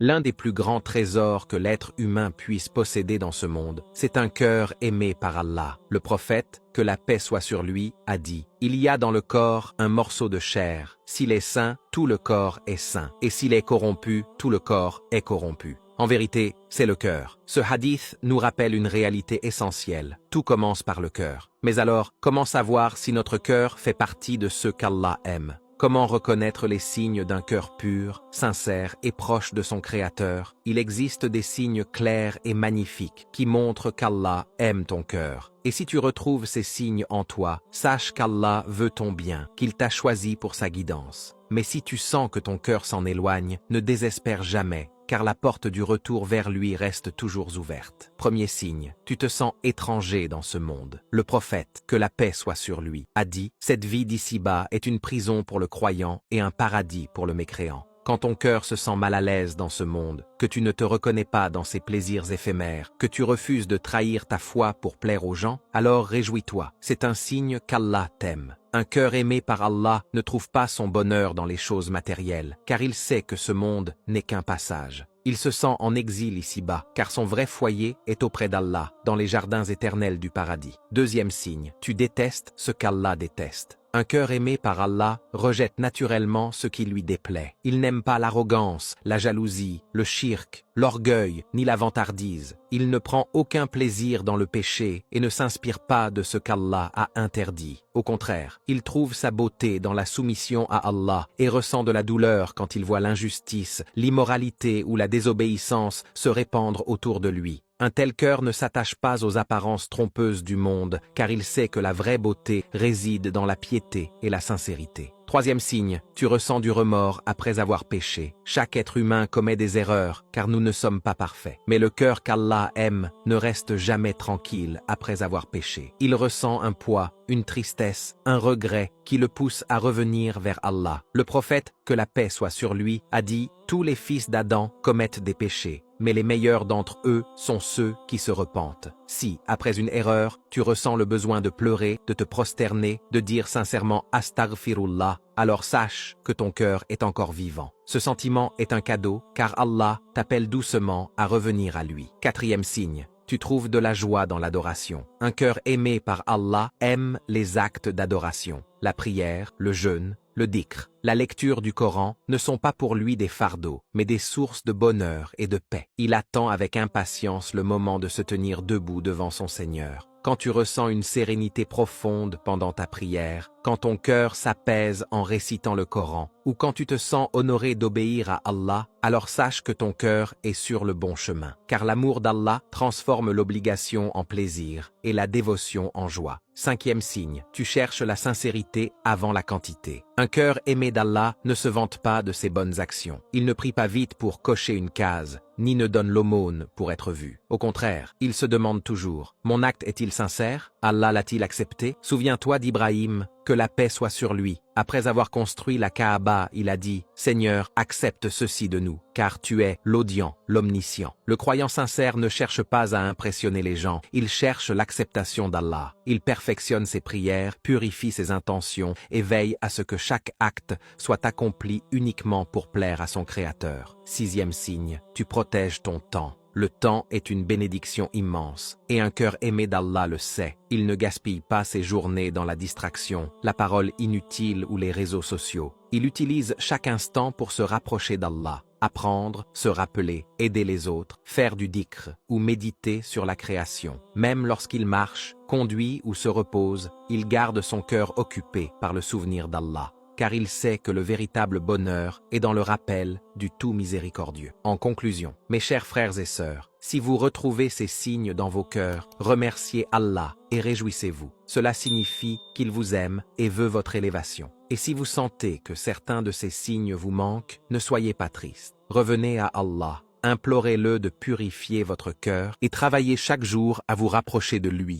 L'un des plus grands trésors que l'être humain puisse posséder dans ce monde, c'est un cœur aimé par Allah. Le prophète, que la paix soit sur lui, a dit « Il y a dans le corps un morceau de chair. S'il est sain, tout le corps est sain. Et s'il est corrompu, tout le corps est corrompu. » En vérité, c'est le cœur. Ce hadith nous rappelle une réalité essentielle. Tout commence par le cœur. Mais alors, comment savoir si notre cœur fait partie de ceux qu'Allah aime? Comment reconnaître les signes d'un cœur pur, sincère et proche de son Créateur? Il existe des signes clairs et magnifiques qui montrent qu'Allah aime ton cœur. Et si tu retrouves ces signes en toi, sache qu'Allah veut ton bien, qu'il t'a choisi pour sa guidance. Mais si tu sens que ton cœur s'en éloigne, ne désespère jamais, car la porte du retour vers lui reste toujours ouverte. Premier signe, tu te sens étranger dans ce monde. Le prophète, que la paix soit sur lui, a dit « Cette vie d'ici-bas est une prison pour le croyant et un paradis pour le mécréant. » Quand ton cœur se sent mal à l'aise dans ce monde, que tu ne te reconnais pas dans ses plaisirs éphémères, que tu refuses de trahir ta foi pour plaire aux gens, alors réjouis-toi, c'est un signe qu'Allah t'aime. Un cœur aimé par Allah ne trouve pas son bonheur dans les choses matérielles, car il sait que ce monde n'est qu'un passage. Il se sent en exil ici-bas, car son vrai foyer est auprès d'Allah, dans les jardins éternels du paradis. Deuxième signe, tu détestes ce qu'Allah déteste. Un cœur aimé par Allah rejette naturellement ce qui lui déplaît. Il n'aime pas l'arrogance, la jalousie, le shirk, l'orgueil, ni la vantardise. Il ne prend aucun plaisir dans le péché et ne s'inspire pas de ce qu'Allah a interdit. Au contraire, il trouve sa beauté dans la soumission à Allah et ressent de la douleur quand il voit l'injustice, l'immoralité ou la désobéissance se répandre autour de lui. Un tel cœur ne s'attache pas aux apparences trompeuses du monde, car il sait que la vraie beauté réside dans la piété et la sincérité. Troisième signe, tu ressens du remords après avoir péché. Chaque être humain commet des erreurs, car nous ne sommes pas parfaits. Mais le cœur qu'Allah aime ne reste jamais tranquille après avoir péché. Il ressent un poids, une tristesse, un regret qui le pousse à revenir vers Allah. Le prophète, que la paix soit sur lui, a dit « Tous les fils d'Adam commettent des péchés, mais les meilleurs d'entre eux sont ceux qui se repentent. » Si, après une erreur, tu ressens le besoin de pleurer, de te prosterner, de dire sincèrement « Astaghfirullah », alors sache que ton cœur est encore vivant. Ce sentiment est un cadeau, car Allah t'appelle doucement à revenir à lui. Quatrième signe, tu trouves de la joie dans l'adoration. Un cœur aimé par Allah aime les actes d'adoration. La prière, le jeûne, le dhikr, la lecture du Coran ne sont pas pour lui des fardeaux, mais des sources de bonheur et de paix. Il attend avec impatience le moment de se tenir debout devant son Seigneur. Quand tu ressens une sérénité profonde pendant ta prière, quand ton cœur s'apaise en récitant le Coran, ou quand tu te sens honoré d'obéir à Allah, alors sache que ton cœur est sur le bon chemin. Car l'amour d'Allah transforme l'obligation en plaisir et la dévotion en joie. Cinquième signe, tu cherches la sincérité avant la quantité. Un cœur aimé d'Allah ne se vante pas de ses bonnes actions. Il ne prie pas vite pour cocher une case, ni ne donne l'aumône pour être vu. Au contraire, il se demande toujours, mon acte est-il sincère? Allah l'a-t-il accepté? Souviens-toi d'Ibrahim, que la paix soit sur lui. Après avoir construit la Kaaba, il a dit « Seigneur, accepte ceci de nous, car tu es l'audient, l'omniscient. » Le croyant sincère ne cherche pas à impressionner les gens, il cherche l'acceptation d'Allah. Il perfectionne ses prières, purifie ses intentions et veille à ce que chaque acte soit accompli uniquement pour plaire à son Créateur. Sixième signe, tu protèges ton temps. Le temps est une bénédiction immense, et un cœur aimé d'Allah le sait. Il ne gaspille pas ses journées dans la distraction, la parole inutile ou les réseaux sociaux. Il utilise chaque instant pour se rapprocher d'Allah, apprendre, se rappeler, aider les autres, faire du dhikr ou méditer sur la création. Même lorsqu'il marche, conduit ou se repose, il garde son cœur occupé par le souvenir d'Allah, car il sait que le véritable bonheur est dans le rappel du tout miséricordieux. En conclusion, mes chers frères et sœurs, si vous retrouvez ces signes dans vos cœurs, remerciez Allah et réjouissez-vous. Cela signifie qu'il vous aime et veut votre élévation. Et si vous sentez que certains de ces signes vous manquent, ne soyez pas triste. Revenez à Allah, implorez-le de purifier votre cœur et travaillez chaque jour à vous rapprocher de lui.